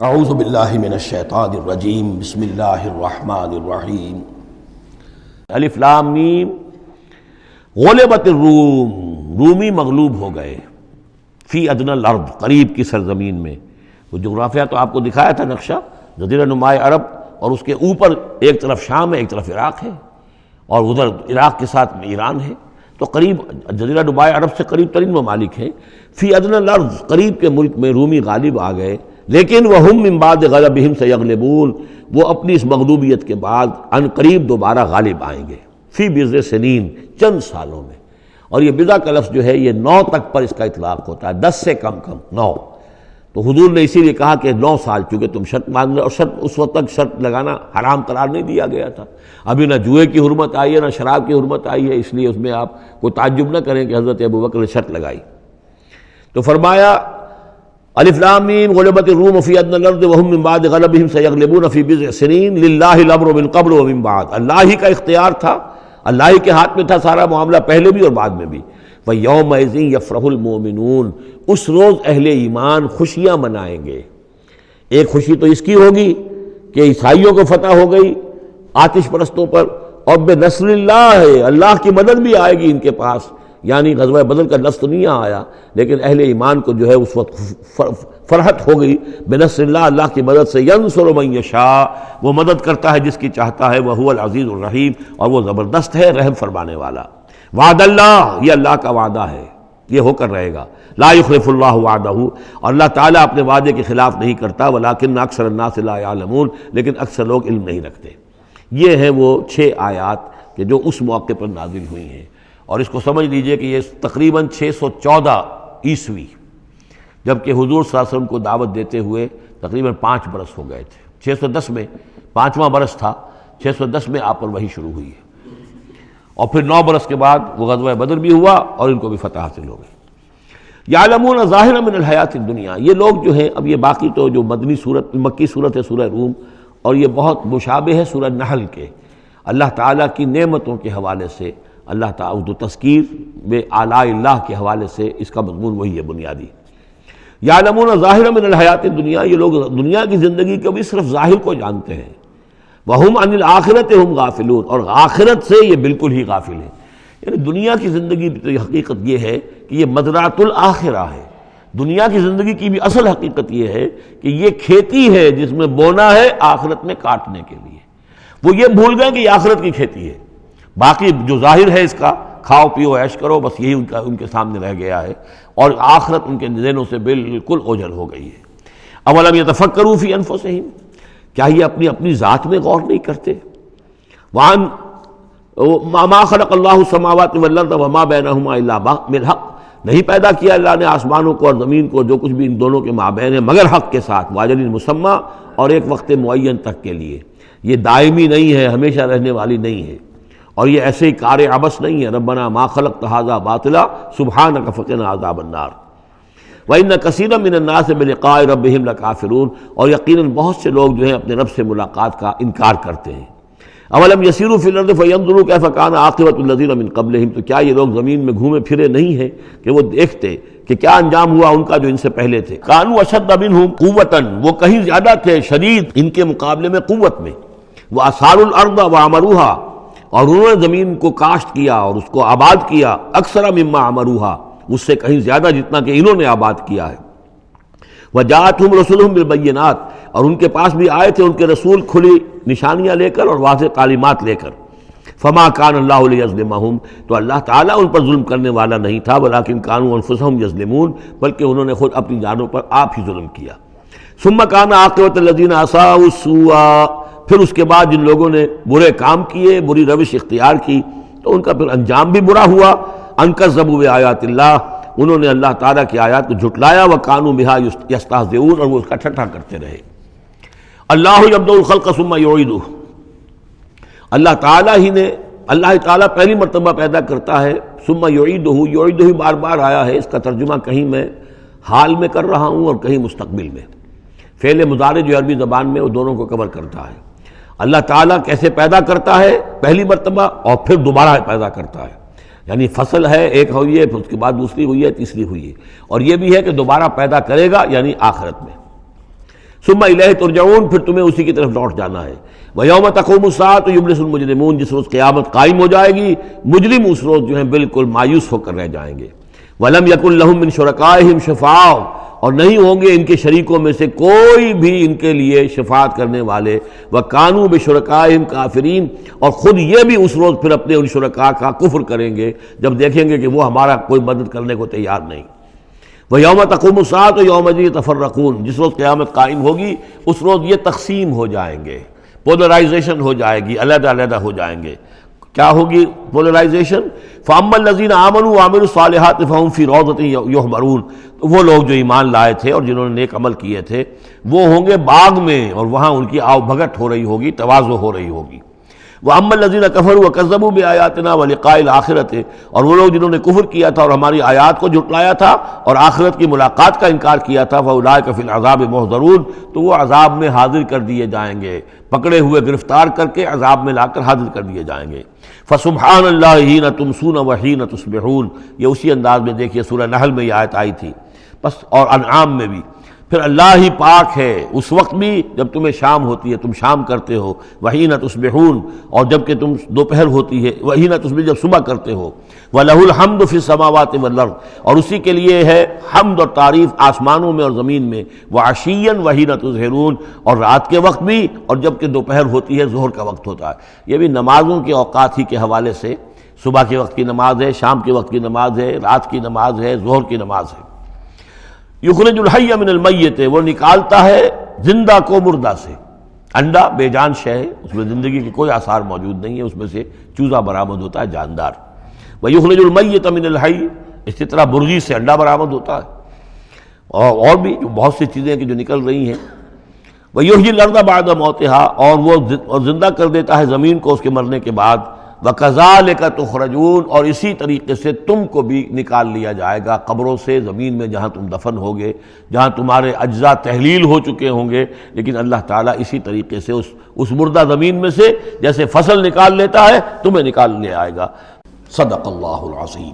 اعوذ باللہ من الشیطان الرجیم بسم اللہ الرحمن الرحیم الف لام میم غلبت الروم، رومی مغلوب ہو گئے فی ادنی الارض، قریب کی سرزمین میں۔ وہ جغرافیہ تو آپ کو دکھایا تھا نقشہ، جزیرہ نمائے عرب، اور اس کے اوپر ایک طرف شام ہے ایک طرف عراق ہے، اور ادھر عراق کے ساتھ میں ایران ہے، تو قریب جزیرہ نمائے عرب سے قریب ترین ممالک ہیں۔ فی ادنی الارض، قریب کے ملک میں رومی غالب آ گئے، لیکن وہم من بعد غلبہم سیغلبون، وہ اپنی اس مغلوبیت کے بعد ان قریب دوبارہ غالب آئیں گے، فی بضع سنین، چند سالوں میں۔ اور یہ بضع کا لفظ جو ہے یہ 9 تک پر اس کا اطلاق ہوتا ہے، 10 سے کم 9۔ تو حضور نے اسی لیے کہا کہ 9 سال، چونکہ تم شرط مان رہے، اور شرط اس وقت تک شرط لگانا حرام قرار نہیں دیا گیا تھا، ابھی نہ جوئے کی حرمت آئی ہے نہ شراب کی حرمت آئی ہے، اس لیے اس میں آپ کوئی تعجب نہ کریں کہ حضرت ابوبکر نے شرط لگائی۔ تو فرمایا الف لام میم غلبت الروم فی ادنی الارض وہم من بعد غلبہم سیغلبون فی بضع سنین للہ الامر من قبل ومن بعد، اللہ ہی کا اختیار تھا، اللہ ہی کے ہاتھ میں تھا سارا معاملہ، پہلے بھی اور بعد میں بھی۔ وَيَوْمَئِذٍ يَفْرَحُ الْمُؤْمِنُونَ، اس روز اہل ایمان خوشیاں منائیں گے۔ ایک خوشی تو اس کی ہوگی کہ عیسائیوں کو فتح ہو گئی آتش پرستوں پر، اور بنصر اللہ، اللہ کی مدد بھی آئے گی ان کے پاس، یعنی غزوہ بدر کا لفظ تو نہیں آیا، لیکن اہل ایمان کو جو ہے اس وقت فرحت ہو گئی بنصر اللہ، اللہ کی مدد سے۔ ینصر من یشاء، وہ مدد کرتا ہے جس کی چاہتا ہے، وہو العزیز الرحیم، اور وہ زبردست ہے رحم فرمانے والا۔ وعد اللہ، یہ اللہ کا وعدہ ہے، یہ ہو کر رہے گا۔ لا یخلف اللہ وعدہ، اور اللہ تعالیٰ اپنے وعدے کے خلاف نہیں کرتا، ولکن اکثر الناس لا یعلمون، لیکن اکثر لوگ علم نہیں رکھتے۔ یہ ہیں وہ 6 آیات کہ جو اس موقع پر نازل ہوئی ہیں، اور اس کو سمجھ لیجئے کہ یہ تقریباً 614 عیسوی، جبکہ حضور صلی اللہ علیہ وسلم کو دعوت دیتے ہوئے تقریباً 5 برس ہو گئے تھے۔ 610 میں 5واں برس تھا، 610 میں آپ پر وحی شروع ہوئی ہے، اور پھر 9 برس کے بعد وہ غزوہ بدر بھی ہوا اور ان کو بھی فتح حاصل ہو گئی۔ یعلمون ظاہرا من الحیات الدنیا، یہ لوگ جو ہیں، اب یہ باقی تو جو مکی صورت ہے سورہ روم، اور یہ بہت مشابہ ہے سورہ نحل کے، اللہ تعالیٰ کی نعمتوں کے حوالے سے، اللہ تعالیٰ تذکیر میں آلاء اللہ کے حوالے سے اس کا مضمون وہی ہے بنیادی۔ یعلمون ظاہرا من الحیات الدنیا، یہ لوگ دنیا کی زندگی کو بھی صرف ظاہر کو جانتے ہیں۔ وہم عن الآخرۃ ہم غافلون، اور آخرت سے یہ بالکل ہی غافل ہیں۔ یعنی دنیا کی زندگی کی حقیقت یہ ہے کہ یہ مزرعۃ الآخرہ ہے، دنیا کی زندگی کی بھی اصل حقیقت یہ ہے کہ یہ کھیتی ہے جس میں بونا ہے آخرت میں کاٹنے کے لیے۔ وہ یہ بھول گئے کہ یہ آخرت کی کھیتی ہے، باقی جو ظاہر ہے اس کا کھاؤ پیو عیش کرو، بس یہی ان کے سامنے رہ گیا ہے، اور آخرت ان کے ذہنوں سے بالکل اوجھل ہو گئی ہے۔ اولم یتفکروا فی انفسہم، کیا یہ اپنی ذات میں غور نہیں کرتے؟ وان ما خلق اللہ السماوات والارض وما بینہما الا بالحق، نہیں پیدا کیا اللہ نے آسمانوں کو اور زمین کو، جو کچھ بھی ان دونوں کے مابین ہے، مگر حق کے ساتھ، واجل مسمى، اور ایک وقت معین تک کے لیے۔ یہ دائمی نہیں ہے، ہمیشہ رہنے والی نہیں ہے، اور یہ ایسے ہی کار عبث نہیں ہے۔ ربنا ما خلقت ھذا باطلا سبحانک فقنا عذاب النار۔ وَإِنَّ كَثِيرًا مِّنَ النَّاسِ بِلِقَاءِ رَبِّهِمْ لَكَافِرُونَ، اور یقیناً بہت سے لوگ جو ہیں اپنے رب سے ملاقات کا انکار کرتے ہیں۔ اولم یسیروا فی الارض فینظروا کیف کان عاقبۃ الذین من قبلہم، تو کیا یہ لوگ زمین میں گھومے پھرے نہیں ہیں کہ وہ دیکھتے کہ کیا انجام ہوا ان کا جو ان سے پہلے تھے۔ کانوا اشد منہم قوۃ، وہ کہیں زیادہ تھے شدید ان کے مقابلے میں قوت میں۔ وَأَثَارُوا الْأَرْضَ وَعَمَرُوهَا، اور انہوں نے زمین کو کاشت کیا اور اس کو آباد کیا، اکثر مما عمروها، اس سے کہیں زیادہ جتنا کہ انہوں نے آباد کیا ہے۔ وجاءتهم رسلهم بالبینات، اور ان کے پاس بھی آئے تھے ان کے رسول کھلی نشانیاں لے کر اور واضح تعلیمات لے کر۔ فما کان اللہ لیظلمہم، تو اللہ تعالیٰ ان پر ظلم کرنے والا نہیں تھا، ولکن کانوا انفسہم یظلمون، بلکہ انہوں نے خود اپنی جانوں پر آپ ہی ظلم کیا۔ ثم کان عاقبۃ الذین اساءوا السوء، پھر اس کے بعد جن لوگوں نے برے کام کیے، بری روش اختیار کی، تو ان کا پھر انجام بھی برا ہوا۔ ان کذبوا بآیات اللہ، انہوں نے اللہ تعالیٰ کی آیات کو جھٹلایا، وکانوا بہا یستہزئون، اور وہ اس کا ٹھٹھا کرتے رہے۔ اللہ یبدأ الخلق ثم یعیدہ، اللہ تعالیٰ پہلی مرتبہ پیدا کرتا ہے، ثم یعیدہ، یعیدہ بار بار آیا ہے، اس کا ترجمہ کہیں میں حال میں کر رہا ہوں اور کہیں مستقبل میں۔ فعل مضارع جو عربی زبان میں وہ دونوں کو کور کرتا ہے۔ اللہ تعالیٰ کیسے پیدا کرتا ہے؟ پہلی مرتبہ، اور پھر دوبارہ پیدا کرتا ہے، یعنی فصل ہے ایک ہوئی ہے، پھر اس کے بعد دوسری ہوئی ہے، تیسری ہوئی ہے، اور یہ بھی ہے کہ دوبارہ پیدا کرے گا، یعنی آخرت میں۔ ثم الیہ ترجعون، پھر تمہیں اسی کی طرف لوٹ جانا ہے۔ ویوم تقوم الساعۃ یبلس المجرمون، جس روز قیامت قائم ہو جائے گی مجرم اس روز جو ہیں بالکل مایوس ہو کر رہ جائیں گے۔ ولم یکن لہم من شرکائہم شفاع، اور نہیں ہوں گے ان کے شریکوں میں سے کوئی بھی ان کے لیے شفاعت کرنے والے۔ وکانوا بشرکائہم کافرین، اور خود یہ بھی اس روز پھر اپنے ان شرکاء کا کفر کریں گے جب دیکھیں گے کہ وہ ہمارا کوئی مدد کرنے کو تیار نہیں۔ وَيَوْمَ تَقُومُ السَّاعَةُ يَوْمَئِذٍ يَتَفَرَّقُونَ، جس روز قیامت قائم ہوگی اس روز یہ تقسیم ہو جائیں گے، پولرائزیشن ہو جائے گی، علیحدہ علیحدہ ہو جائیں گے۔ کیا ہوگی پولرائزیشن؟ فَأَمَّا الَّذِينَ آمَنُوا وَعَمِلُوا الصَّالِحَاتِ فَهُمْ فِي رَوْضَةٍ يُحْبَرُونَ، تو وہ لوگ جو ایمان لائے تھے اور جنہوں نے نیک عمل کیے تھے وہ ہوں گے باغ میں، اور وہاں ان کی آؤ بھگت ہو رہی ہوگی، تواضع ہو رہی ہوگی۔ وَأَمَّا الَّذِينَ كَفَرُوا وَكَذَّبُوا بِآيَاتِنَا وَلِقَاءِ الْآخِرَةِ، اور وہ لوگ جنہوں نے کفر کیا تھا اور ہماری آیات کو جھٹلایا تھا اور آخرت کی ملاقات کا انکار کیا تھا، فَأُولَٰئِكَ فِي الْعَذَابِ مُحْضَرُونَ، تو وہ عذاب میں حاضر کر دیے جائیں گے، پکڑے ہوئے گرفتار کر کے عذاب میں لا کر حاضر کر دیے جائیں گے۔ فَسُبْحَانَ اللَّهِ حِينَ تُمْسُونَ وَحِينَ تُصْبِحُونَ، یہ اسی انداز میں دیکھیے سورہ نحل میں یہ آیت آئی تھی، بس اور انعام میں بھی۔ پھر اللہ ہی پاک ہے اس وقت بھی جب تمہیں شام ہوتی ہے، تم شام کرتے ہو، وحین تصبحون، اور جب کہ تم دوپہر ہوتی ہے، وحین تصبح جب صبح کرتے ہو، وَلَهُ الْحَمْدُ فِي السَّمَاوَاتِ وَالْأَرْضِ، اور اسی کے لیے ہے حمد اور تعریف آسمانوں میں اور زمین میں، وَعَشِيًّا وَحِينَ تُظْهِرُونَ، اور رات کے وقت بھی اور جب کہ دوپہر ہوتی ہے، ظہر کا وقت ہوتا ہے۔ یہ بھی نمازوں کے اوقات ہی کے حوالے سے، صبح کے وقت کی نماز ہے، شام کے وقت کی نماز ہے، رات کی نماز ہے، ظہر کی نماز ہے۔ یخرج الحی من المیت، وہ نکالتا ہے زندہ کو مردہ سے۔ انڈا بے جان شے ہے، اس میں زندگی کے کوئی آثار موجود نہیں ہے، اس میں سے چوزہ برآمد ہوتا ہے جاندار۔ ویخرج المیت من الحی، اسی طرح مرغی سے انڈا برآمد ہوتا ہے، اور بھی جو بہت سی چیزیں کہ جو نکل رہی ہیں۔ ویحیی الارض بعد موتہا، اور وہ زندہ کر دیتا ہے زمین کو اس کے مرنے کے بعد۔ وَكَذَلِكَ تُخْرَجُونَ، اور اسی طریقے سے تم کو بھی نکال لیا جائے گا قبروں سے، زمین میں جہاں تم دفن ہوگے، جہاں تمہارے اجزاء تحلیل ہو چکے ہوں گے، لیکن اللہ تعالیٰ اسی طریقے سے اس مردہ زمین میں سے جیسے فصل نکال لیتا ہے تمہیں نکال لے آئے گا۔ صدق اللہ العظیم۔